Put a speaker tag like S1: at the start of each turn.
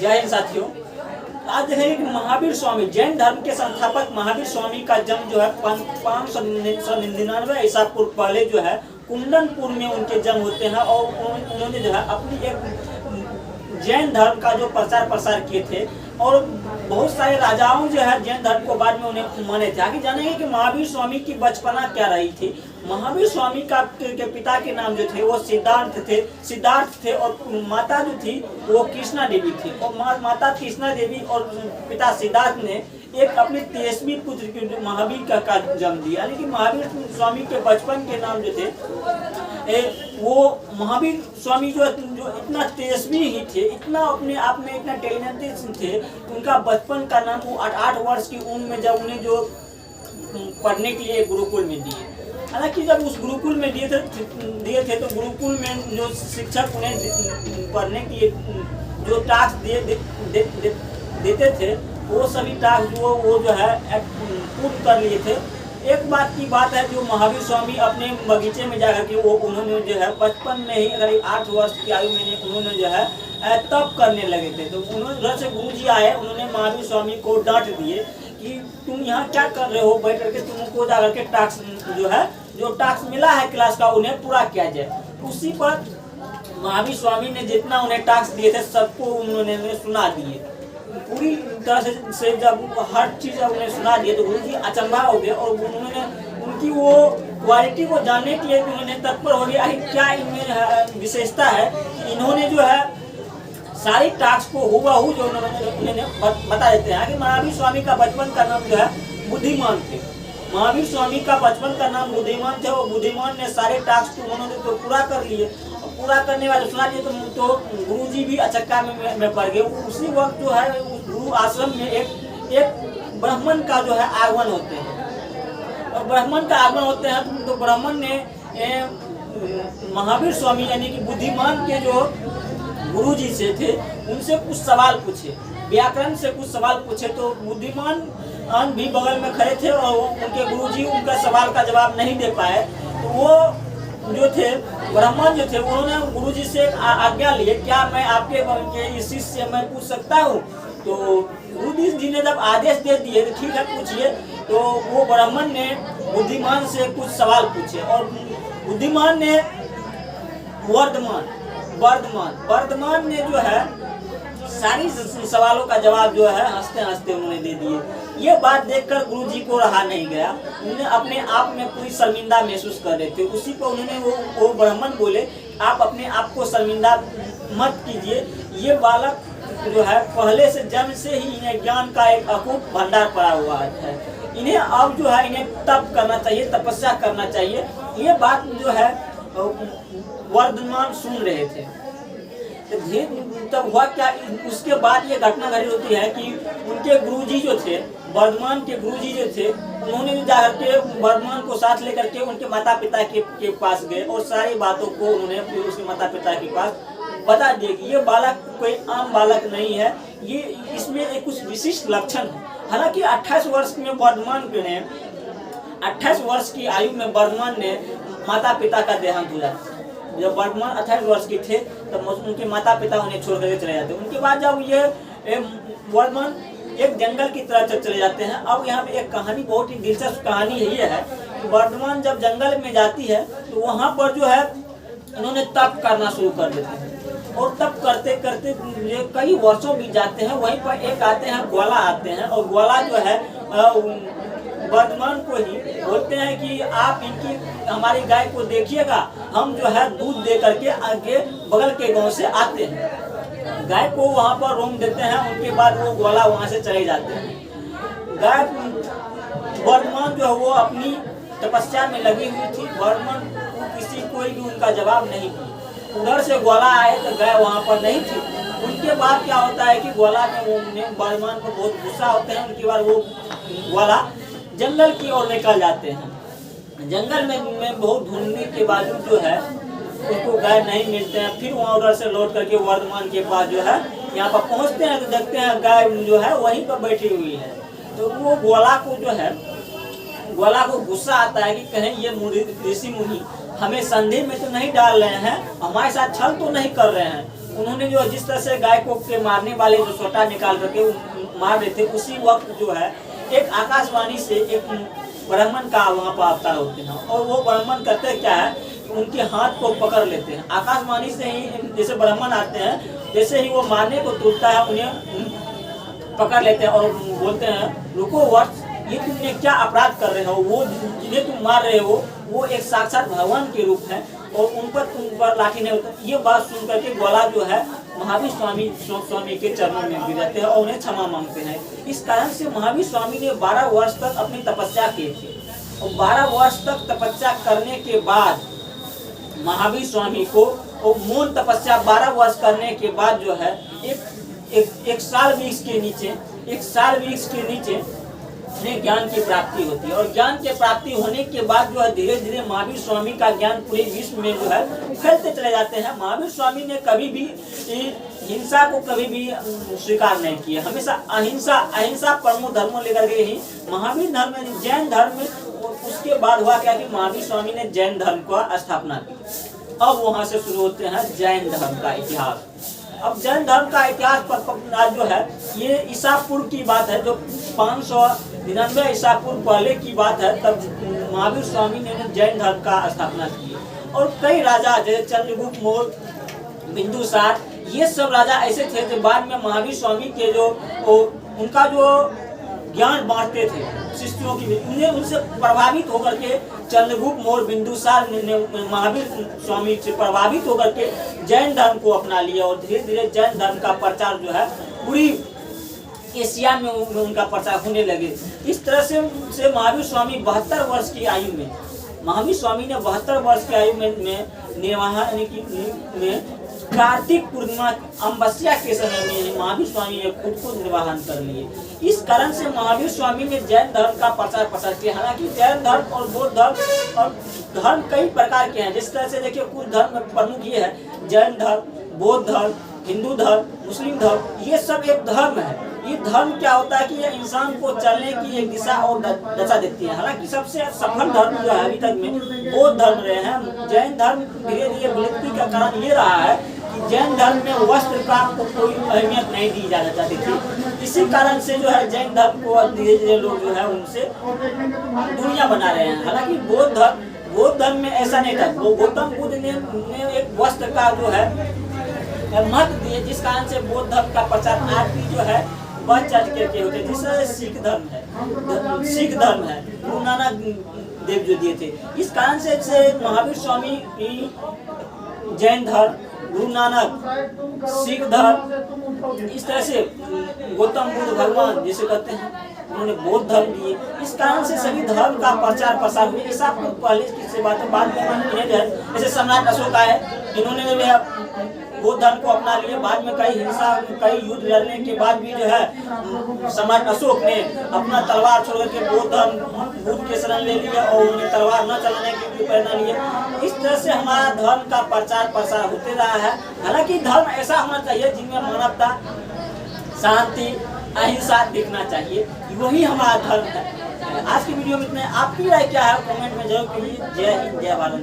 S1: जय हिंद साथियों। आज देखेंगे कि महावीर स्वामी जैन धर्म के संस्थापक महावीर स्वामी का जन्म जो है 599 ईसा पूर्व पहले जो है कुंडनपुर में उनके जन्म होते हैं और उन्होंने जो है अपनी एक जैन धर्म का जो प्रचार प्रसार किए थे और बहुत सारे राजाओं जो है जैन धर्म को बाद में उन्हें माने थे। आगे जानेंगे कि महावीर स्वामी की बचपना क्या रही थी। महावीर स्वामी के पिता के नाम जो थे वो सिद्धार्थ थे और माता जो थी वो कृष्णा देवी थी और माता कृष्णा देवी और पिता सिद्धार्थ ने एक अपने 23वीं पुत्र के महावीर का जन्म दिया। यानी कि महावीर स्वामी के बचपन के नाम जो थे वो महावीर स्वामी जो इतना तेजस्वी ही थे, इतना अपने आप में इतना टैलेंटेड थे, उनका बचपन का नाम वो 8 वर्ष की उम्र में जब उन्हें जो पढ़ने के लिए गुरुकुल में दिए। हालांकि जब उस गुरुकुल में दिए थे तो गुरुकुल में जो शिक्षक उन्हें पढ़ने के लिए जो टास्क देते थे वो सभी टास्क वो जो है पूर्ण कर लिए थे। एक बात की बात है जो महावीर स्वामी अपने बगीचे में जाकर के वो उन्होंने जो है बचपन में ही करीब 8 वर्ष की आयु में उन्होंने जो है तप करने लगे थे। तो उन्होंने घर से गुरु जी आए, उन्होंने महावीर स्वामी को डांट दिए कि तुम यहाँ क्या कर रहे हो बैठ करके, तुमको जाकर के टास्क जो टास्क मिला है क्लास का उन्हें पूरा किया जाए। उसी पर महावीर स्वामी ने जितना उन्हें टास्क दिए थे सबको उन्होंने सुना दिए पूरी तरह से। जब हर चीज़ उन्हें सुना दिए तो गुरु जी अचंभा हो गए और उन्होंने उनकी वो क्वालिटी को जानने के लिए उन्होंने तत्पर हो गया क्या इनमें विशेषता है कि इन्होंने जो है सारी टास्क को हुबहू जो उन्होंने बता देते हैं। कि महावीर स्वामी का बचपन का नाम जो है बुद्धिमान थे। महावीर स्वामी का बचपन का नाम बुद्धिमान थे और बुद्धिमान ने सारे टास्क उन्होंने तो पूरा कर लिए। पूरा करने वाले सुना दिए तो गुरुजी भी अचक्का में पड़ गए। उसी वक्त जो है गुरु आश्रम में एक ब्राह्मण का जो है आगमन होते हैं और ब्राह्मण का आगमन होते हैं तो ब्राह्मण ने महावीर स्वामी यानी कि बुद्धिमान के जो गुरुजी से थे उनसे कुछ सवाल पूछे, व्याकरण से कुछ सवाल पूछे। तो बुद्धिमान भी बगल में खड़े थे और उनके गुरुजी उनका सवाल का जवाब नहीं दे पाए। तो वो जो थे ब्राह्मण जो थे उन्होंने गुरुजी से आज्ञा लिए क्या मैं आपके इस चीज से मैं पूछ सकता हूँ। तो गुरुजी जी ने जब आदेश दे दिए तो ठीक है पूछिए। तो वो ब्राह्मण ने बुद्धिमान से कुछ सवाल पूछे और बुद्धिमान ने वर्धमान ने जो है सारी सवालों का जवाब जो है हंसते हंसते उन्होंने दे दिए। ये बात देखकर गुरुजी को रहा नहीं गया, उन्होंने अपने आप में पूरी शर्मिंदा महसूस कर रहे थे। उसी पर उन्होंने वो ब्राह्मण बोले आप अपने आप को शर्मिंदा मत कीजिए, ये बालक जो है पहले से जन्म से ही इन्हें ज्ञान का एक अकूट भंडार पड़ा हुआ है, इन्हें अब जो है इन्हें तप करना चाहिए, तपस्या करना चाहिए। ये बात जो है वर्धमान सुन रहे थे। तब हुआ क्या, उसके बाद ये घटना घटी होती है कि उनके गुरुजी जो थे वर्धमान के गुरुजी जो थे उन्होंने जाकर के वर्धमान को साथ लेकर के उनके माता पिता के पास गए और सारी बातों को उन्होंने उसके माता पिता के पास बता दिया कि ये बालक कोई आम बालक नहीं है, ये इसमें एक कुछ विशिष्ट लक्षण है। हालांकि 28 वर्ष में वर्धमान ने 28 वर्ष की आयु में वर्धमान ने माता पिता का देहांत हो जाता है। जब वर्धमान 28 वर्ष के थे तब उनके माता पिता उन्हें छोड़ कर चले जाते हैं। उनके बाद जब ये वर्धमान एक जंगल की तरफ चले जाते हैं। अब यहाँ पे एक कहानी, बहुत ही दिलचस्प कहानी ये है कि वर्धमान जब जंगल में जाती है तो वहाँ पर जो है इन्होंने तप करना शुरू कर देते हैं और तप करते करते कई वर्षों बीत जाते हैं। वहीं पर एक आते हैं ग्वाला आते हैं और ग्वाला जो है वर्धमान को ही बोलते हैं कि आप इनकी हमारी गाय को देखिएगा, हम जो है दूध दे करके आगे बगल के गांव से आते हैं। गाय को वहां पर रूम देते हैं, उनके बाद वो ग्वाला वहां से चले जाते हैं। गाय वर्धमान जो है वो अपनी तपस्या में लगी हुई थी। वर्धमान किसी कोई भी उनका जवाब नहीं दिया। उधर से ग्वाला आए तो गाय वहां पर नहीं थी। उनके बाद क्या होता है कि ग्वाला में वर्धमान को बहुत गुस्सा होते हैं। उनके बाद वो ग्वाला जंगल की ओर निकल जाते हैं। जंगल में बहुत ढूंढने के बावजूद जो है उसको गाय नहीं मिलते हैं। फिर वहाँ उधर से लौट करके वर्धमान के पास जो है यहाँ पर पहुँचते हैं तो देखते हैं गाय जो है वहीं पर बैठी हुई है। तो वो ग्वाला को जो है ग्वाला को गुस्सा आता है कि कहीं ये ऋषि मुनि हमें संधि में तो नहीं डाल रहे हैं, हमारे साथ छल तो नहीं कर रहे हैं। उन्होंने जो जिस तरह से गाय को के मारने वाले जो सोटा निकाल करके मार रहे थे, उसी वक्त जो है एक आकाशवाणी से एक ब्राह्मण का वहाँ पर अवतार होते हैं, और वो ब्राह्मण करते क्या है, उनके हाथ को पकड़ लेते हैं। आकाशवाणी से ही जैसे ब्राह्मण आते हैं, जैसे ही वो मारने को तुलता है, उन्हें पकड़ लेते हैं और बोलते हैं, रुको वत्स, ये तुमने क्या अपराध कर रहे हो, वो जिन्हें तुम मार रहे हो वो एक साक्षात भगवान के रूप है, और तुम पर लाठी नहीं होता। ये बात सुन करके ग्वाला जो है महावीर स्वामी के चरणों में गिर जाते हैं और उन्हें क्षमा मांगते हैं। इस कारण से महावीर स्वामी ने 12 वर्ष तक अपनी तपस्या की थी, और 12 वर्ष तक तपस्या करने के बाद महावीर स्वामी को मौन तपस्या 12 वर्ष करने के बाद जो है एक साल वृक्ष के नीचे उन्हें ज्ञान की प्राप्ति होती है, और ज्ञान की प्राप्ति होने के बाद जो है धीरे धीरे महावीर स्वामी का ज्ञान पूरे विश्व में जो है फैलते चले जाते हैं। महावीर स्वामी ने कभी भी हिंसा को कभी भी स्वीकार नहीं किया, हमेशा अहिंसा प्रमुख धर्मों लेकर के ही महावीर धर्म में, जैन धर्म में उसके बाद हुआ क्या कि महावीर स्वामी ने जैन धर्म का स्थापना की। अब वहाँ से शुरू होते हैं जैन धर्म का इतिहास। अब जैन धर्म का इतिहास पर जो है ये ईसा पूर्व की बात है, जो 599 ईसा पूर्व पहले की बात है, तब महावीर स्वामी ने जैन धर्म का स्थापना की। और कई राजा जैसे चंद्रगुप्त मौर्य, बिंदुसार, ये सब राजा ऐसे थे जो बाद में महावीर स्वामी के जो उनका जो ज्ञान बांटते थे शिष्यों की, उन्हें उनसे प्रभावित होकर के चंद्रगुप्त मौर्य, बिंदुसार ने महावीर स्वामी से प्रभावित होकर के जैन धर्म को अपना लिया, और धीरे धीरे जैन धर्म का प्रचार जो है पूरी एशिया में उनका प्रचार होने लगे। इस तरह से महावीर स्वामी 72 वर्ष की आयु में, महावीर स्वामी ने 72 वर्ष की आयु में कार्तिक पूर्णिमा अमावस्या के समय में महावीर स्वामी ने खुद को निर्वाहन कर लिए। इस कारण से महावीर स्वामी ने जैन धर्म का प्रचार किया। हालांकि जैन धर्म और बौद्ध धर्म और धर्म कई प्रकार के हैं, जिस तरह से देखिए कुछ धर्म प्रमुख ये है, जैन धर्म, बौद्ध धर्म, हिंदू धर्म, मुस्लिम धर्म, ये सब एक धर्म है। ये धर्म क्या होता है कि ये इंसान को चलने की एक दिशा और दशा देती है। हालांकि सबसे सफल धर्म जो है अभी तक में बौद्ध धर्म रहे हैं। जैन धर्म धीरे धीरे विलुप्ति का कारण ये रहा है कि जैन धर्म में वस्त्र का कोई अहमियत नहीं दी जाना चाहती थी। इसी कारण से जो है जैन धर्म को धीरे धीरे लोग जो है उनसे दूरियां बना रहे हैं। हालांकि बौद्ध धर्म में ऐसा नहीं था। गौतम बुद्ध ने एक वस्त्र का जो है मत दिए, जिस कारण से बौद्ध धर्म का प्रचार आज भी जो है बढ़ चढ़ करके होते। जिससे सिख धर्म है, गुरु नानक देव जो दिए थे। इस कारण से महावीर स्वामी जैन धर्म, गुरु नानक सिख धर्म, इस तरह से गौतम बुद्ध भगवान जिसे कहते हैं, उन्होंने बौद्ध धर्म दिए। इस कारण से सभी धर्म का प्रचार प्रसार हुए। ऐसा पहले की बात है, बाद में जैसे सम्राट अशोक आए, इन्होंने जो बौद्ध धर्म को अपना लिए। बाद में कई युद्ध लड़ने के बाद भी जो है सम्राट अशोक ने अपना तलवार छोड़ के बुद्ध के शरण ले लिया और उन्हें तलवार न चलाने की प्रेरणा लिया। इस तरह से हमारा धर्म का प्रचार प्रसार होते रहा है। हालांकि धर्म ऐसा होना चाहिए जिनमें मानवता, शांति, अहिंसा दिखना चाहिए, वही हमारा धर्म है। आज की वीडियो में इतना। आपकी राय क्या है कमेंट में जरूर कीजिए। जय हिंद, जय भारत।